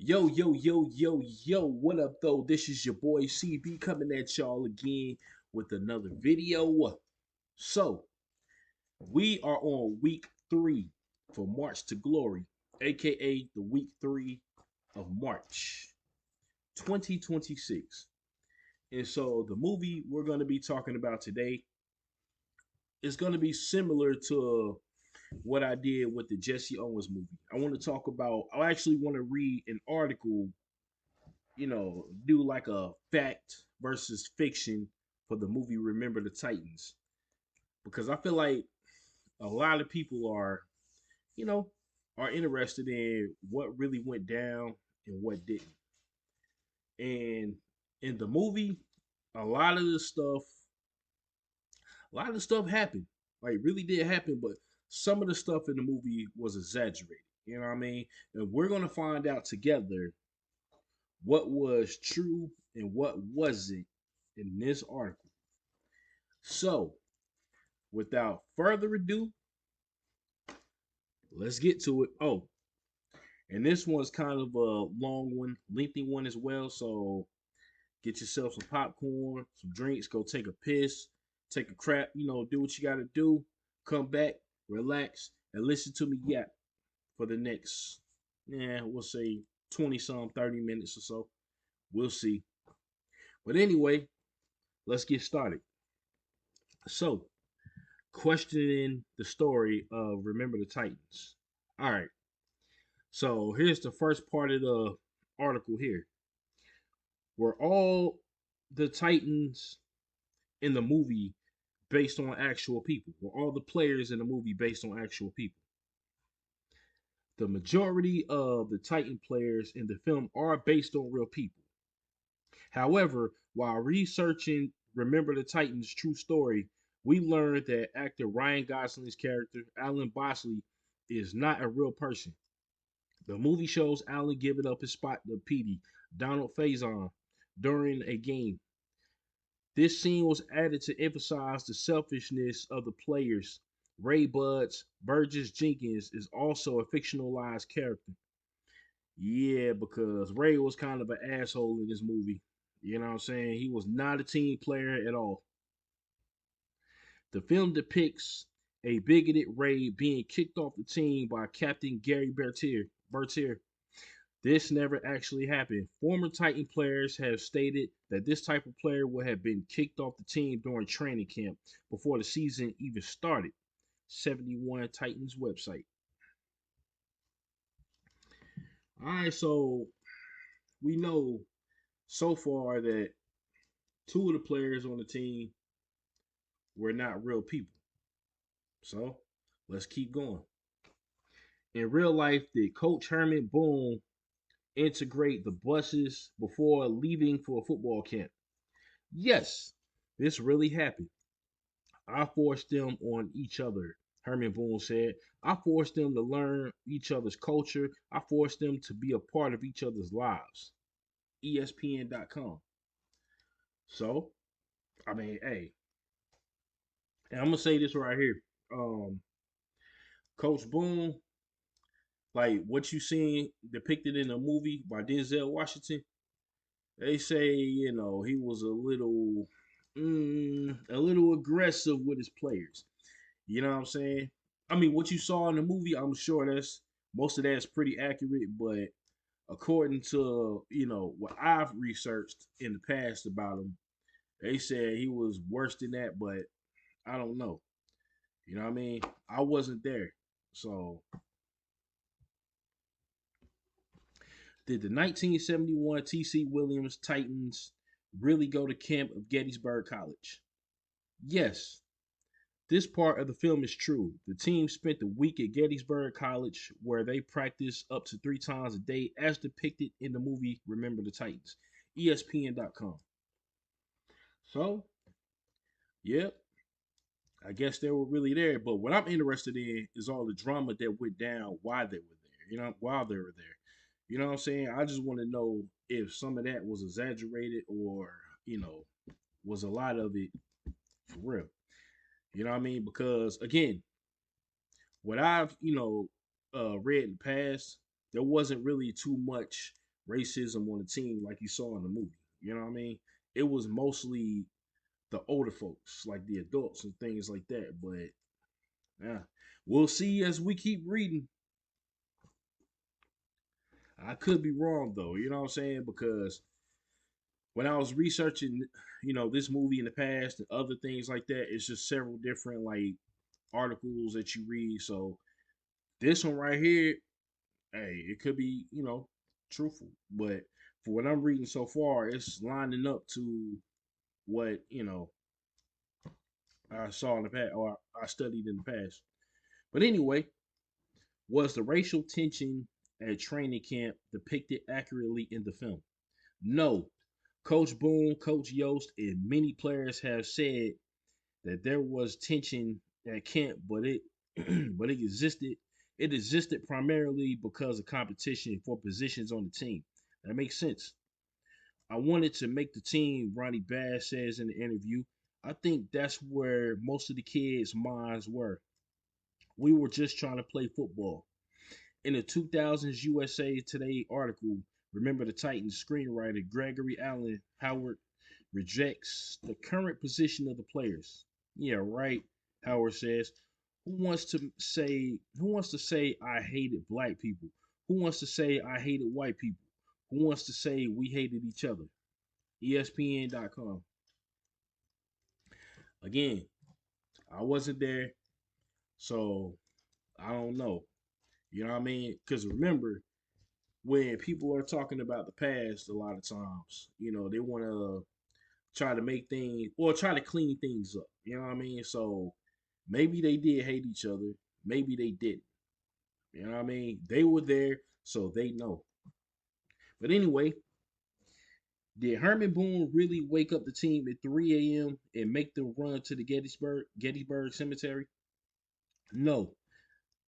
Yo, what up, though? This is your boy CB coming at y'all again with another video. So, we are on week 3 for March to Glory, aka the week 3 of March 2026. And so, the movie we're going to be talking about today is going to be similar to what I did with the Jesse Owens movie. I actually want to read an article, do like a fact versus fiction for the movie Remember the Titans. Because I feel like a lot of people you know, are interested in what really went down and what didn't. And in the movie, a lot of the stuff, a lot of the stuff happened. Like really did happen, but some of the stuff in the movie was exaggerated. You know what I mean? And we're gonna find out together what was true and what wasn't in this article. So, without further ado, let's get to it. Oh, and this one's kind of a long one, lengthy one as well. So, get yourself some popcorn, some drinks, go take a piss, take a crap, do what you got to do. Come back, relax, and listen to me yap for the next, we'll say 20 some, 30 minutes or so. We'll see. But anyway, let's get started. So, questioning the story of Remember the Titans. All right. So here's the first part of the article here. Were all the Titans in the movie based on actual people? Were all the players in the movie based on actual people? The majority of the Titan players in the film are based on real people. However, while researching Remember the Titans' true story, we learned that actor Ryan Gosling's character, Alan Bosley, is not a real person. The movie shows Alan giving up his spot to Petey, Donald Faison, during a game. This scene was added to emphasize the selfishness of the players. Ray Buds, Burgess Jenkins is also a fictionalized character. Yeah, because Ray was kind of an asshole in this movie. You know what I'm saying? He was not a team player at all. The film depicts a bigoted Ray being kicked off the team by Captain Gary Bertier. This never actually happened. Former Titan players have stated that this type of player would have been kicked off the team during training camp before the season even started. 71 Titans website. All right, so we know so far that two of the players on the team were not real people. So let's keep going. In real life, did Coach Hermon Boone integrate the buses before leaving for a football camp? Yes, this really happened. I forced them on each other, Herman Boone said. I forced them to learn each other's culture. I forced them to be a part of each other's lives. ESPN.com. So, I mean, hey, and I'm gonna say this right here. Um, Coach Boone, like what you seen depicted in the movie by Denzel Washington, they say, he was a little aggressive with his players. You know what I'm saying? I mean, what you saw in the movie, I'm sure that's most of that's pretty accurate, but according to, what I've researched in the past about him, they said he was worse than that, but I don't know. You know what I mean? I wasn't there. So, did the 1971 TC Williams Titans really go to camp of Gettysburg College? Yes, this part of the film is true. The team spent the week at Gettysburg College where they practiced up to 3 times a day as depicted in the movie Remember the Titans. ESPN.com. So, yep, I guess they were really there. But what I'm interested in is all the drama that went down while they were there, while they were there. You know what I'm saying? I just want to know if some of that was exaggerated or, was a lot of it for real. You know what I mean? Because again, what I've read in the past, there wasn't really too much racism on the team like you saw in the movie. You know what I mean? It was mostly the older folks, like the adults and things like that. But yeah, we'll see as we keep reading. I could be wrong though, you know what I'm saying? Because when I was researching, this movie in the past and other things like that, it's just several different like articles that you read. So this one right here, hey, it could be, truthful. But for what I'm reading so far, it's lining up to what, I saw in the past or I studied in the past. But anyway, was the racial tension at training camp depicted accurately in the film? No. Coach Boone, Coach Yost, and many players have said that there was tension at camp, but it but it existed. It existed primarily because of competition for positions on the team. That makes sense. I wanted to make the team, Ronnie Bass says in the interview. I think that's where most of the kids' minds were. We were just trying to play football. In the 2000s USA Today article, Remember the Titans screenwriter Gregory Allen Howard rejects the current position of the players. Yeah, right, Howard says. Who wants to say I hated black people? Who wants to say I hated white people? Who wants to say we hated each other? ESPN.com. Again, I wasn't there, so I don't know. You know what I mean? Because remember, when people are talking about the past, a lot of times, they want to try to make things or try to clean things up. You know what I mean? So maybe they did hate each other. Maybe they didn't. You know what I mean? They were there, so they know. But anyway, did Herman Boone really wake up the team at 3 a.m. and make them run to the Gettysburg Cemetery? No,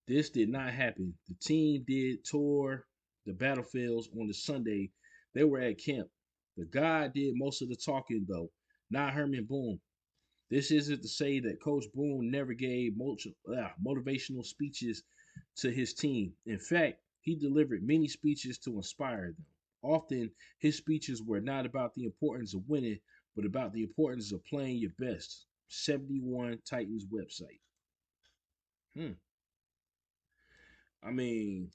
this did not happen. The team did tour the battlefields on the Sunday. They were at camp. The guy did most of the talking though, not Herman Boone. This isn't to say that Coach Boone never gave motivational speeches to his team. In fact, he delivered many speeches to inspire them. Often, his speeches were not about the importance of winning, but about the importance of playing your best. 71 Titans website. Hmm. I mean,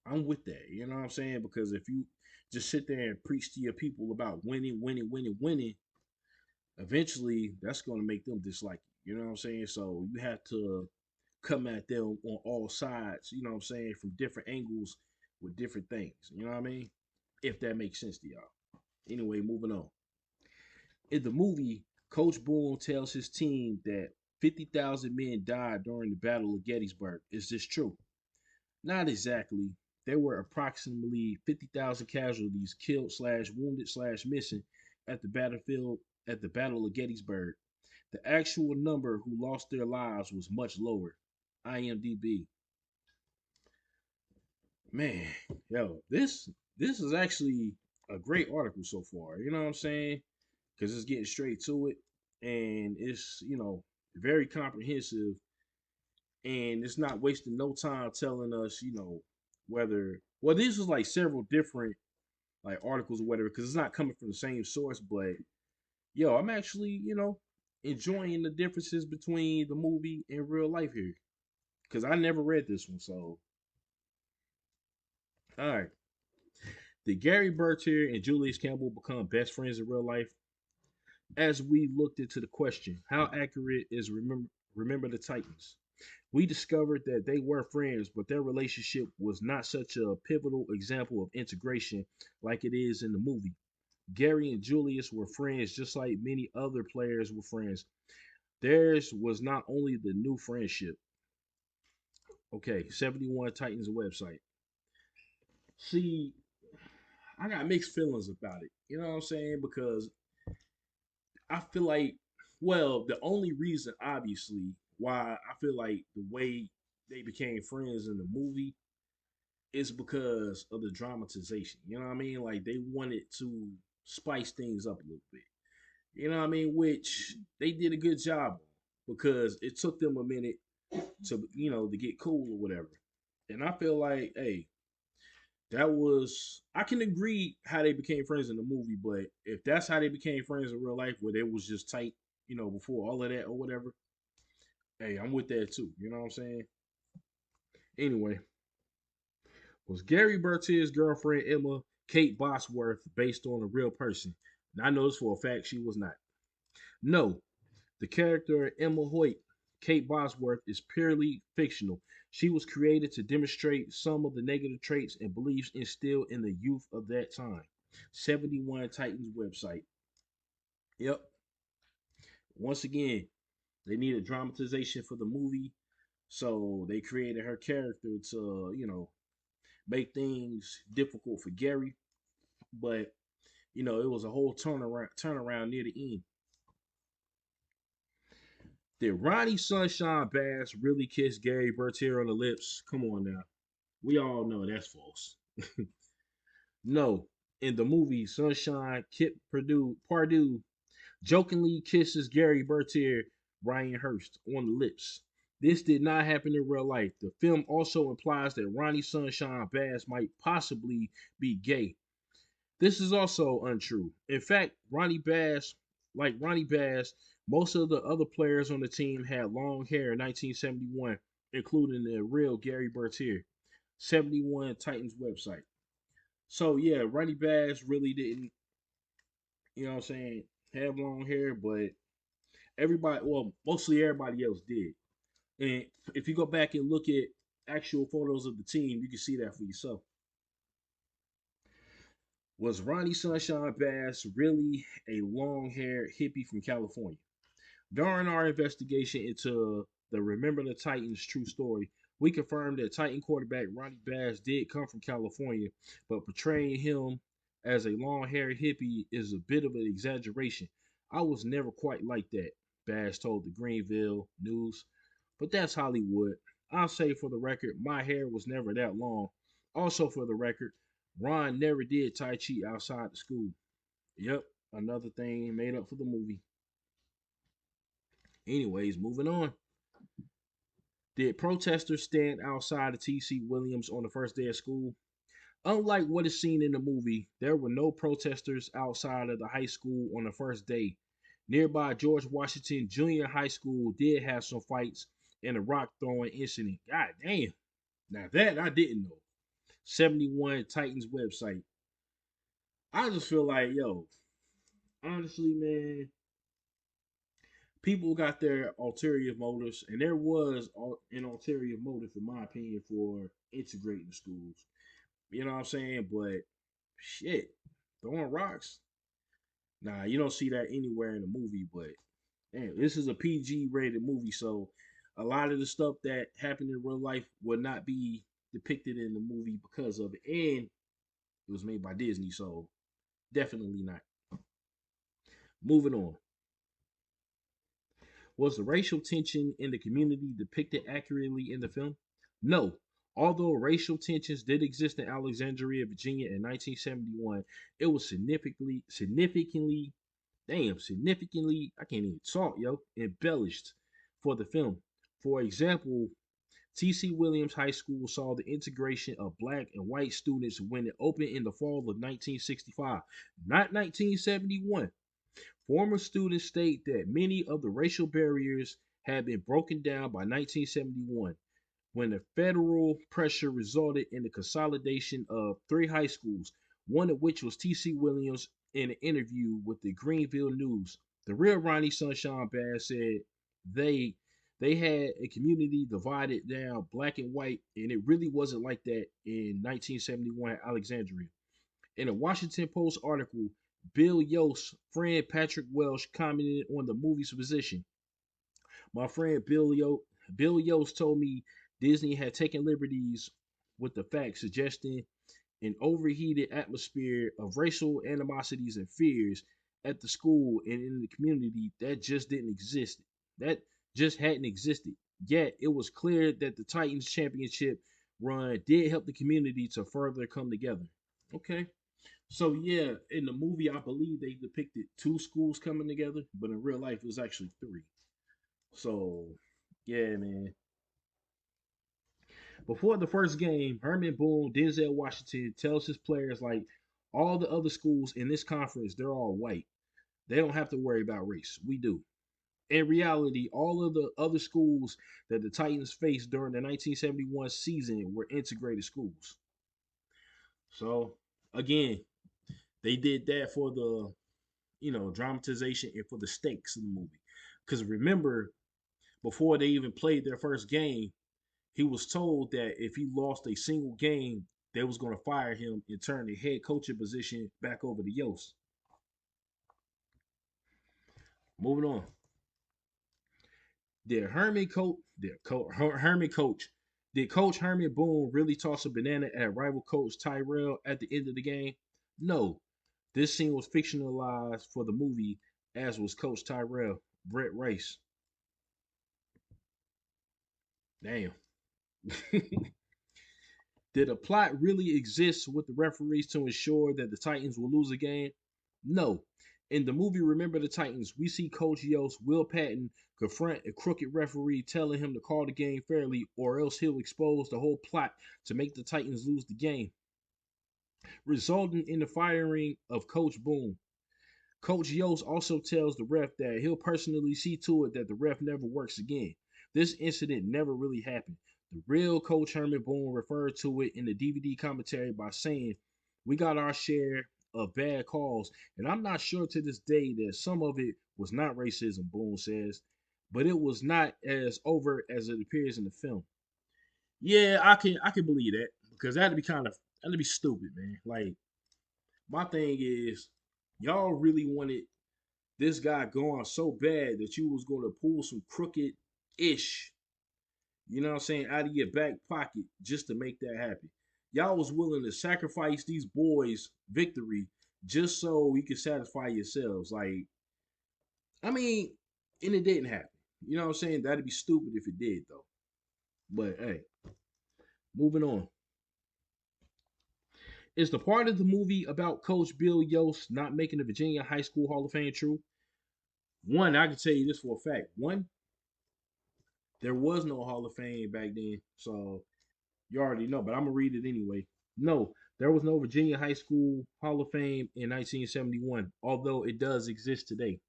I'm with that. You know what I'm saying? Because if you just sit there and preach to your people about winning, winning, winning, winning, eventually that's going to make them dislike you. You know what I'm saying? So you have to come at them on all sides, you know what I'm saying, from different angles with different things. You know what I mean? If that makes sense to y'all. Anyway, moving on. In the movie, Coach Boone tells his team that 50,000 men died during the Battle of Gettysburg. Is this true? Not exactly. There were approximately 50,000 casualties killed slash wounded slash missing at the battlefield at the Battle of Gettysburg. The actual number who lost their lives was much lower. IMDb. Man, yo, this is actually a great article so far. You know what I'm saying? Because it's getting straight to it, and it's very comprehensive, and it's not wasting no time telling us whether this is like several different like articles or whatever because it's not coming from the same source, but yo, I'm actually enjoying the differences between the movie and real life here because I never read this one. So all right. Did Gary Bertier and Julius Campbell become best friends in real life? As we looked into the question, how accurate is Remember the Titans? We discovered that they were friends, but their relationship was not such a pivotal example of integration like it is in the movie. Gary and Julius were friends just like many other players were friends. Theirs was not only the new friendship. Okay, 71 Titans website. See, I got mixed feelings about it. You know what I'm saying? Because I feel like, well, the only reason, obviously, why I feel like the way they became friends in the movie is because of the dramatization. You know what I mean? Like they wanted to spice things up a little bit. You know what I mean? Which they did a good job on because it took them a minute to to get cool or whatever. And I feel like, hey, That was I can agree how they became friends in the movie, but if that's how they became friends in real life, where they was just tight, before all of that or whatever, hey, I'm with that too. You know what I'm saying? Anyway, was Gary Bertier's girlfriend Emma Kate Bosworth based on a real person? And I know this for a fact she was not. No, the character Emma Hoyt, Kate Bosworth, is purely fictional. She was created to demonstrate some of the negative traits and beliefs instilled in the youth of that time. 71 Titans website. Yep. Once again, they needed dramatization for the movie, so they created her character to, make things difficult for Gary. But it was a whole turnaround near the end. Did Ronnie Sunshine Bass really kiss Gary Bertier on the lips? Come on now. We all know that's false. No. In the movie, Sunshine Kip Pardue jokingly kisses Gary Bertier, Ryan Hurst, on the lips. This did not happen in real life. The film also implies that Ronnie Sunshine Bass might possibly be gay. This is also untrue. In fact, Ronnie Bass, most of the other players on the team had long hair in 1971, including the real Gary Bertier. 71 Titans website. So yeah, Ronnie Bass really didn't, you know what I'm saying, have long hair, but mostly everybody else did. And if you go back and look at actual photos of the team, you can see that for yourself. Was Ronnie Sunshine Bass really a long haired hippie from California? During our investigation into the Remember the Titans true story, we confirmed that Titan quarterback Ronnie Bass did come from California, but portraying him as a long haired hippie is a bit of an exaggeration. I was never quite like that, Bass told the Greenville News. But that's Hollywood. I'll say for the record, my hair was never that long. Also, for the record, Ron never did Tai Chi outside the school. Yep, another thing made up for the movie. Anyways, moving on. Did protesters stand outside of T.C. Williams on the first day of school? Unlike what is seen in the movie, there were no protesters outside of the high school on the first day. Nearby George Washington Junior High School did have some fights and a rock throwing incident. God damn. Now that I didn't know. 71 Titans website. I just feel like, yo, honestly, man, people got their ulterior motives, and there was an ulterior motive, in my opinion, for integrating the schools. You know what I'm saying? But shit, throwing rocks. Nah, you don't see that anywhere in the movie. But damn, this is a PG rated movie, so a lot of the stuff that happened in real life would not be depicted in the movie because of it, and it was made by Disney, so definitely not. Moving on. Was the racial tension in the community depicted accurately in the film? No. Although racial tensions did exist in Alexandria, Virginia in 1971, it was significantly, I can't even talk, embellished for the film. For example, T.C. Williams High School saw the integration of black and white students when it opened in the fall of 1965, not 1971. Former students state that many of the racial barriers had been broken down by 1971, when the federal pressure resulted in the consolidation of three high schools, one of which was T.C. Williams. In an interview with the Greenville News, the real Ronnie Sunshine Bass said they they had a community divided down black and white, and it really wasn't like that in 1971 at Alexandria. In a Washington Post article, Bill Yost's friend Patrick Welsh commented on the movie's position. My friend Bill Yost told me Disney had taken liberties with the facts, suggesting an overheated atmosphere of racial animosities and fears at the school and in the community that just didn't exist. That just hadn't existed. Yet it was clear that the Titans championship run did help the community to further come together. Okay. So yeah, in the movie, I believe they depicted two schools coming together, but in real life, it was actually three. So yeah, man. Before the first game, Herman Boone, Denzel Washington tells his players like all the other schools in this conference, they're all white. They don't have to worry about race. We do. In reality, all of the other schools that the Titans faced during the 1971 season were integrated schools. So again, they did that for the dramatization and for the stakes of the movie. Because remember, before they even played their first game, he was told that if he lost a single game, they was going to fire him and turn the head coaching position back over to Yost. Moving on. Herman coach? Did Coach Hermon Boone really toss a banana at rival coach Tyrell at the end of the game? No. This scene was fictionalized for the movie, as was Coach Tyrell, Brett Rice. Damn. Did a plot really exist with the referees to ensure that the Titans will lose a game? No. In the movie Remember the Titans, we see Coach Yost, Will Patton, confront a crooked referee telling him to call the game fairly or else he'll expose the whole plot to make the Titans lose the game, resulting in the firing of Coach Boone. Coach Yost also tells the ref that he'll personally see to it that the ref never works again. This incident never really happened. The real Coach Hermon Boone referred to it in the DVD commentary by saying, "We got our share of bad calls, and I'm not sure to this day that some of it was not racism," Boone says, "but it was not as overt as it appears in the film." Yeah, I can believe that because that'd be stupid, man. Like my thing is, y'all really wanted this guy going so bad that you was going to pull some crooked ish, what I'm saying, out of your back pocket just to make that happen. Y'all was willing to sacrifice these boys' victory just so you could satisfy yourselves. Like, I mean, and it didn't happen. You know what I'm saying? That'd be stupid if it did, though. But hey, moving on. Is the part of the movie about Coach Bill Yost not making the Virginia High School Hall of Fame true? One, I can tell you this for a fact. One, there was no Hall of Fame back then, so you already know, but I'm gonna read it anyway. No, there was no Virginia High School Hall of Fame in 1971, although it does exist today.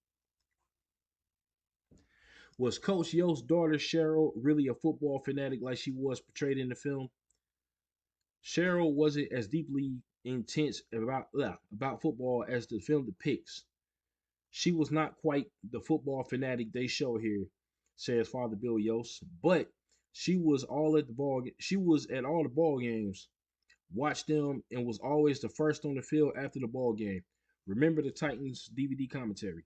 Was Coach Yo's daughter Cheryl really a football fanatic like she was portrayed in the film? Cheryl wasn't as deeply intense about football as the film depicts. She was not quite the football fanatic they show here, says Father Bill Yost, but she was at all the ball games, watched them, and was always the first on the field after the ball game. Remember the Titans DVD commentary.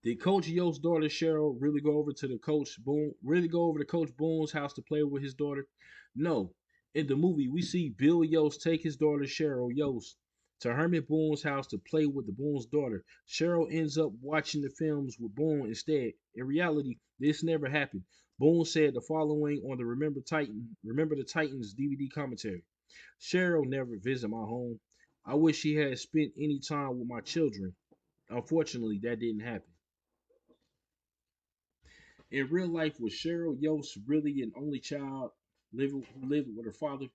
Did Coach Yo's daughter Cheryl really go over to Coach Boone's house to play with his daughter? No. In the movie, we see Bill Yost take his daughter Cheryl Yost to Herman Boone's house to play with the Boone's daughter. Cheryl ends up watching the films with Boone instead. In reality, this never happened. Boone said the following on the Remember the Titans DVD commentary. Cheryl never visited my home. I wish she had spent any time with my children. Unfortunately, that didn't happen. In real life, was Cheryl Yost really an only child who lived with her father?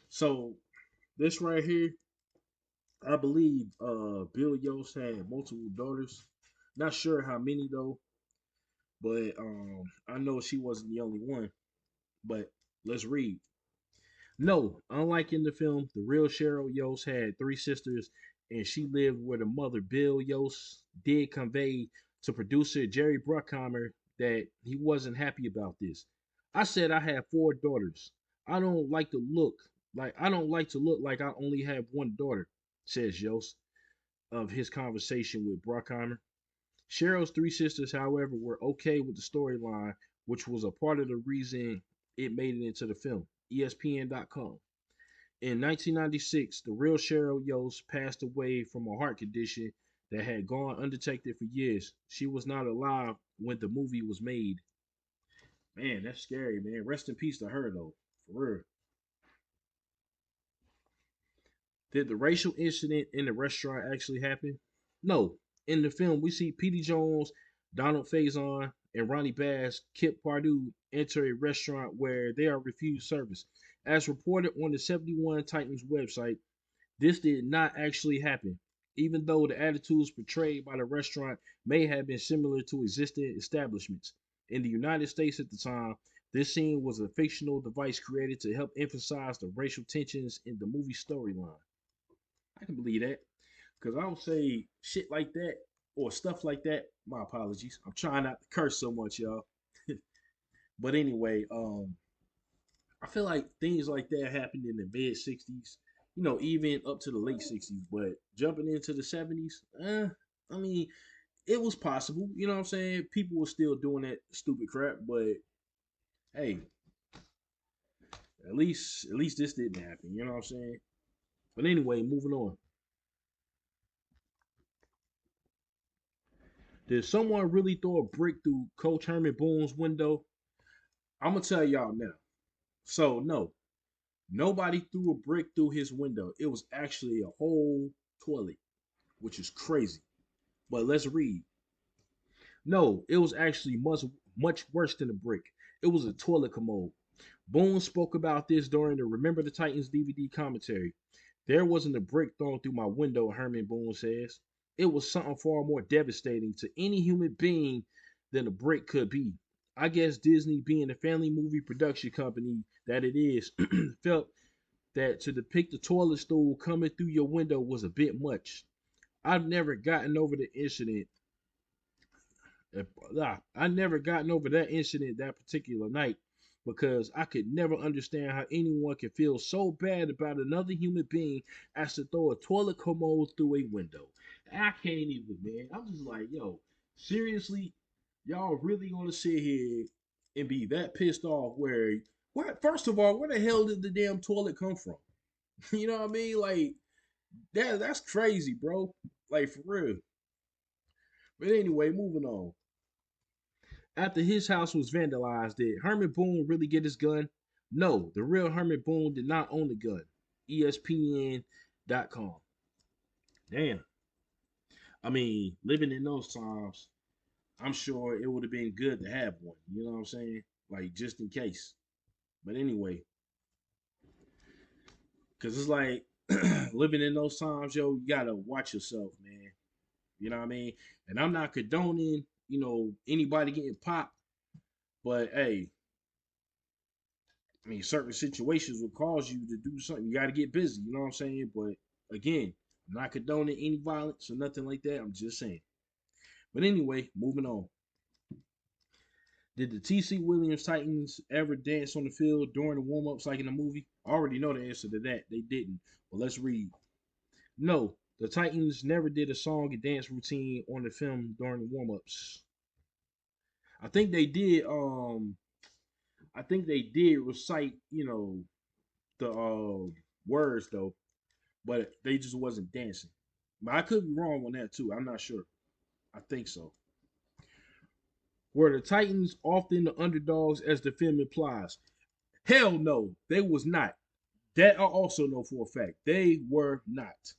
So this right here, I believe Bill Yost had multiple daughters. Not sure how many though, but I know she wasn't the only one. But let's read. No, unlike in the film, the real Cheryl Yost had three sisters, and she lived where the mother, Bill Yost, did convey to producer Jerry Bruckheimer that he wasn't happy about this. I said I had four daughters. I don't like to look like I only have one daughter, says Yost of his conversation with Bruckheimer. Cheryl's three sisters, however, were okay with the storyline, which was a part of the reason it made it into the film. ESPN.com. In 1996, the real Cheryl Yost passed away from a heart condition that had gone undetected for years. She was not alive when the movie was made. Man, that's scary, man. Rest in peace to her, though. For real. Did the racial incident in the restaurant actually happen? No. In the film, we see Petey Jones, Donald Faison, and Ronnie Bass, Kip Pardue enter a restaurant where they are refused service. As reported on the 71 Titans website, this did not actually happen, even though the attitudes portrayed by the restaurant may have been similar to existing establishments. In the United States at the time, this scene was a fictional device created to help emphasize the racial tensions in the movie storyline. I can believe that. Because I don't say shit like that or stuff like that. My apologies. I'm trying not to curse so much, y'all. But anyway, I feel like things like that happened in the mid '60s, even up to the late '60s. But jumping into the '70s, I mean, it was possible. You know what I'm saying? People were still doing that stupid crap, but hey, at least this didn't happen. You know what I'm saying? But anyway, moving on. Did someone really throw a brick through Coach Hermon Boone's window? I'm gonna tell y'all now. So no, nobody threw a brick through his window. It was actually a whole toilet, which is crazy. But let's read. No, it was actually much worse than a brick. It was a toilet commode. Boone spoke about this during the Remember the Titans DVD commentary. There wasn't a brick thrown through my window, Herman Boone says. It was something far more devastating to any human being than a brick could be. I guess Disney, being the family movie production company that it is, felt that to depict the toilet stool coming through your window was a bit much. I've never gotten over the incident I never gotten over that incident that particular night because I could never understand how anyone could feel so bad about another human being as to throw a toilet commode through a window. I can't even, man. I'm just like, yo, seriously, y'all really gonna sit here and be that pissed off where first of all, where the hell did the damn toilet come from? You know what I mean? Like that's crazy, bro. Like for real. But anyway, moving on. After his house was vandalized, did Herman Boone really get his gun? No, the real Herman Boone did not own the gun. ESPN.com. Damn. I mean, living in those times, I'm sure it would have been good to have one. You know what I'm saying? Like, just in case. But anyway, because it's like living in those times, yo, you got to watch yourself, man. You know what I mean? And I'm not condoning, anybody getting popped, but hey, I mean, certain situations will cause you to do something. You got to get busy. You know what I'm saying? But again, I'm not condoning any violence or nothing like that. I'm just saying. But anyway, moving on. Did the TC Williams Titans ever dance on the field during the warm ups like in the movie? I already know the answer to that. They didn't. But let's read. No, the Titans never did a song and dance routine on the film during the warm ups. I think they did. I think they did recite, the words though, but they just wasn't dancing. But I could be wrong on that too. I'm not sure. I think so. Were the Titans often the underdogs as the film implies? Hell no, they was not. That I also know for a fact. They were not.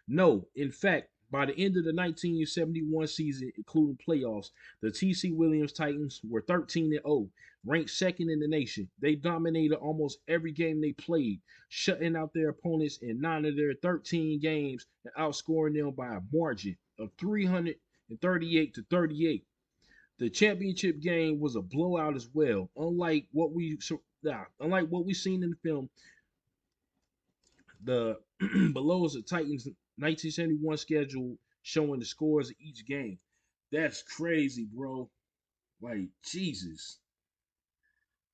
No, in fact, by the end of the 1971 season, including playoffs, the TC Williams Titans were 13-0, ranked second in the nation. They dominated almost every game they played, shutting out their opponents in 9 of their 13 games and outscoring them by a margin of 338 to 38. The championship game was a blowout as well. Unlike what we seen in the film, the below is the Titans 1971 schedule showing the scores of each game. That's crazy, bro. Like Jesus.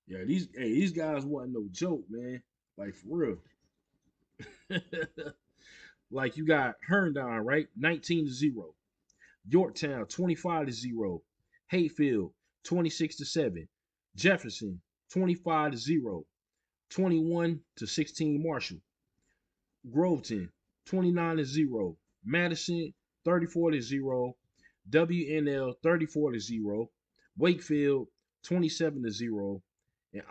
Yeah, these guys wasn't no joke, man. Like for real. Like you got Herndon, right? 19-0. Yorktown 25-0. Hayfield 26-7. Jefferson 25-0. 21-16 Marshall. Groveton 29-0. Madison 34-0. WNL 34-0. Wakefield 27-0. And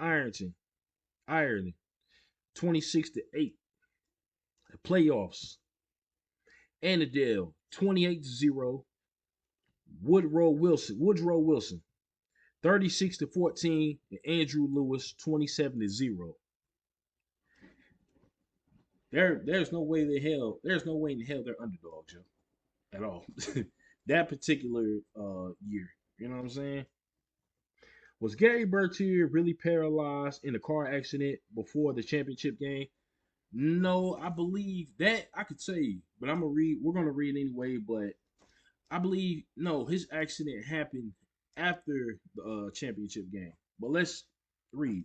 Ireland 26-8. Playoffs. Annandale 28-0. Woodrow Wilson, 36-14, and Andrew Lewis, 27-0. There's no way in hell they're underdogs, Joe, at all. That particular year, you know what I'm saying? Was Gary Bertier really paralyzed in a car accident before the championship game? No, I believe that I could say, but I'm gonna read. We're gonna read anyway, but I believe no, his accident happened after the championship game. But let's read.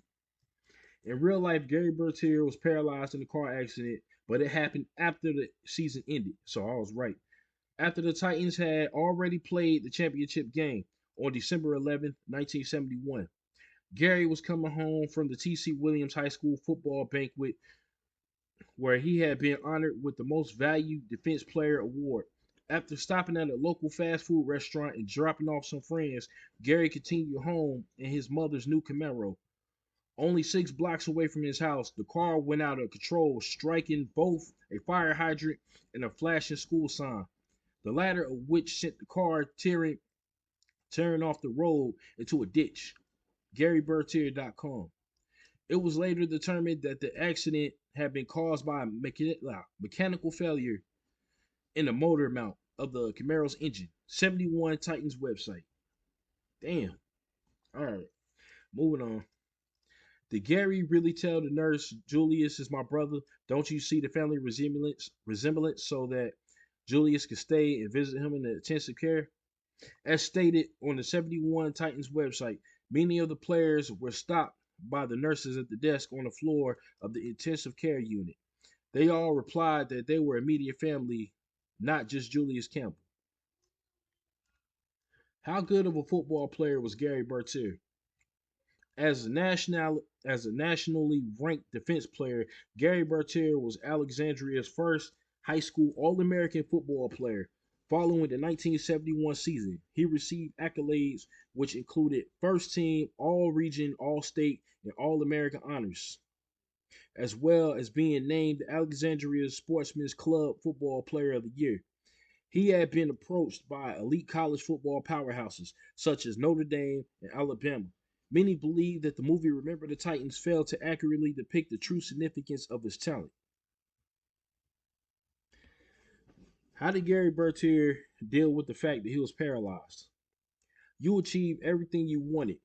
In real life, Gary Bertier was paralyzed in a car accident, but it happened after the season ended. So I was right. After the Titans had already played the championship game on December 11th, 1971. Gary was coming home from the T.C. Williams High School football banquet where he had been honored with the Most Valued Defense Player award. After stopping at a local fast food restaurant and dropping off some friends, Gary continued home in his mother's new Camaro. Only 6 blocks away from his house, the car went out of control, striking both a fire hydrant and a flashing school sign, the latter of which sent the car tearing off the road into a ditch. GaryBertier.com. It was later determined that the accident had been caused by a mechanical failure in the motor mount of the Camaro's engine. 71 Titans website. Damn. All right, moving on. Did Gary really tell the nurse, Julius is my brother? Don't you see the family resemblance so that Julius could stay and visit him in the intensive care? As stated on the 71 Titans website, many of the players were stopped by the nurses at the desk on the floor of the intensive care unit. They all replied that they were immediate family, not just Julius Campbell. How good of a football player was Gary Bertier? As a nationally ranked defense player, Gary Bertier was Alexandria's first high school All-American football player. Following the 1971 season, he received accolades which included first team, all region, all state, and all American honors, as well as being named the Alexandria Sportsman's Club Football Player of the Year. He had been approached by elite college football powerhouses such as Notre Dame and Alabama. Many believe that the movie Remember the Titans failed to accurately depict the true significance of his talent. How did Gary Bertier deal with the fact that he was paralyzed? You achieve everything you wanted.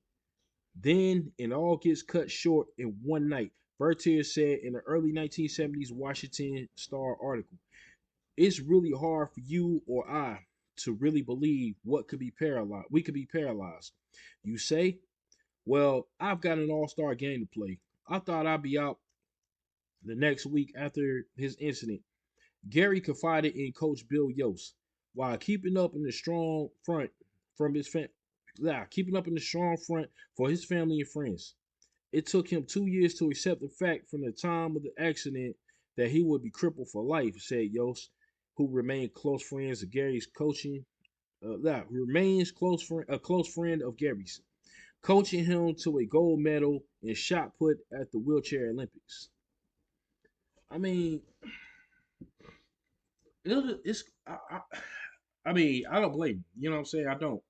Then it all gets cut short in one night, Bertier said in an early 1970s Washington Star article. It's really hard for you or I to really believe what could be paralyzed. We could be paralyzed. You say, well, I've got an all-star game to play. I thought I'd be out the next week after his incident. Gary confided in Coach Bill Yost while keeping up in the strong front from his keeping up in the strong front for his family and friends. It took him 2 years to accept the fact from the time of the accident that he would be crippled for life, said Yost, who remained close friends of Gary's coaching. Remains a close friend of Gary's, coaching him to a gold medal in shot put at the wheelchair Olympics. I mean, it's I mean, I don't blame him. You know what I'm saying? I don't.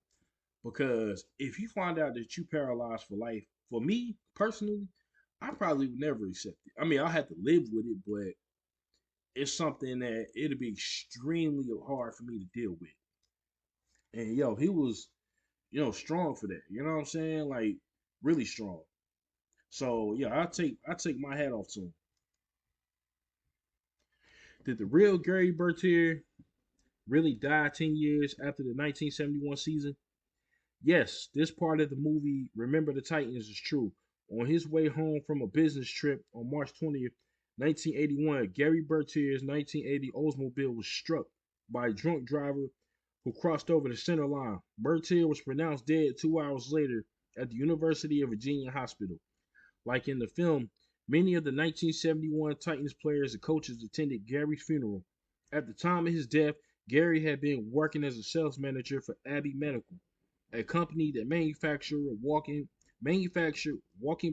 Because if you find out that you paralyzed for life, for me personally, I probably would never accept it. I mean, I'll have to live with it, but it's something that it'll be extremely hard for me to deal with. And yo, he was, strong for that. You know what I'm saying? Like really strong. So yeah, I take my hat off to him. Did the real Gary Bertier really die 10 years after the 1971 season? Yes, this part of the movie, Remember the Titans, is true. On his way home from a business trip on March 20th, 1981, Gary Bertier's 1980 Oldsmobile was struck by a drunk driver who crossed over the center line. Bertier was pronounced dead 2 hours later at the University of Virginia Hospital. Like in the film, many of the 1971 Titans players and coaches attended Gary's funeral. At the time of his death, Gary had been working as a sales manager for Abbey Medical, a company that manufactured walking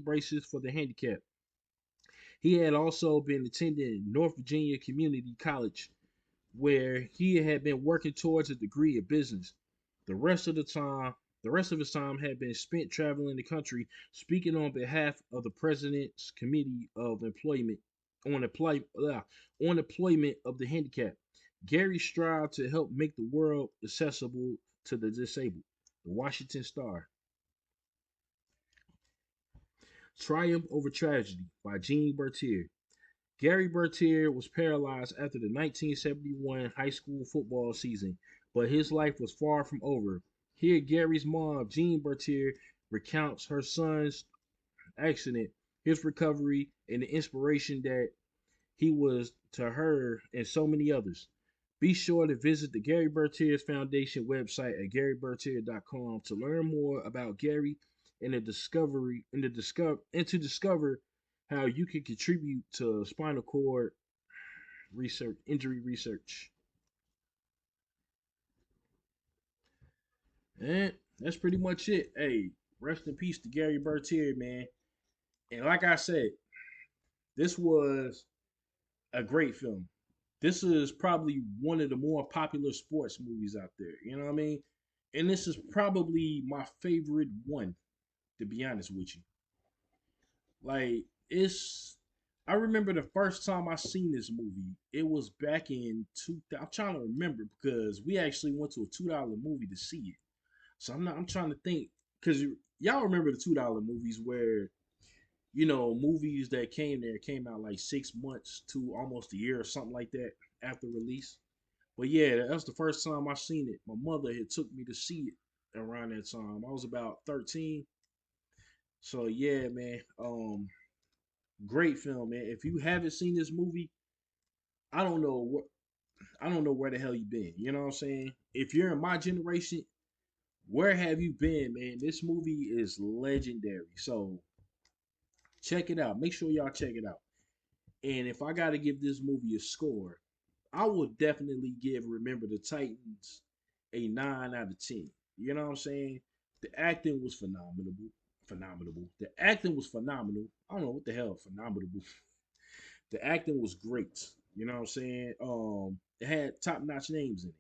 braces for the handicapped. He had also been attending North Virginia Community College, where he had been working towards a degree in business. The rest of the time, the rest of his time had been spent traveling the country, speaking on behalf of the President's Committee of Employment on employment of the handicapped. Gary strived to help make the world accessible to the disabled. The Washington Star. Triumph Over Tragedy by Jean Bertier. Gary Bertier was paralyzed after the 1971 high school football season, but his life was far from over. Here, Gary's mom, Jean Bertier, recounts her son's accident, his recovery, and the inspiration that he was to her and so many others. Be sure to visit the Gary Bertier Foundation website at garybertier.com to learn more about Gary and to discover how you can contribute to spinal cord research injury research. And that's pretty much it. Hey, rest in peace to Gary Bertier, man. And like I said, this was a great film. This is probably one of the more popular sports movies out there. You know what I mean? And this is probably my favorite one, to be honest with you. Like, it's. I remember the first time I seen this movie. It was back in two. I'm trying to remember because we actually went to a $2 movie to see it. So I'm not. I'm trying to think because y'all remember the $2 movies where movies that came out like 6 months to almost a year or something like that after release. But yeah, that was the first time I seen it. My mother had took me to see it around that time. I was about 13. So yeah, man. Great film, man. If you haven't seen this movie, I don't know what I don't know where the hell you been. You know what I'm saying? If you're in my generation, where have you been, man? This movie is legendary. So check it out. Make sure y'all check it out. And if I got to give this movie a score, I would definitely give Remember the Titans a 9 out of 10. You know what I'm saying? The acting was phenomenal. Phenomenal. The acting was phenomenal. I don't know what the hell phenomenal. The acting was great. You know what I'm saying? It had top notch names in it.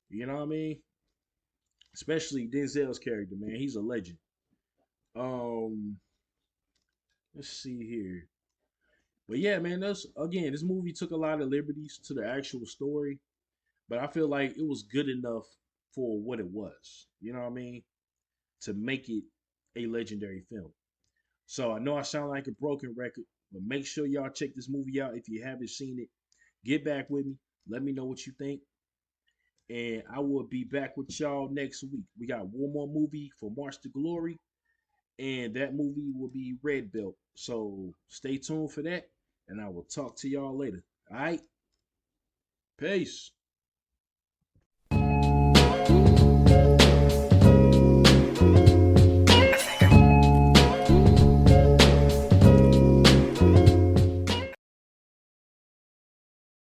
You know what I mean? Especially Denzel's character, man. He's a legend. Um, let's see here. But yeah, man, that's again, this movie took a lot of liberties to the actual story, but I feel like it was good enough for what it was. You know what I mean? To make it a legendary film. So I know I sound like a broken record, but make sure y'all check this movie out if you haven't seen it. Get back with me. Let me know what you think. And I will be back with y'all next week. We got one more movie for March to Glory, and that movie will be Red Belt. So stay tuned for that, and I will talk to y'all later. All right? Peace.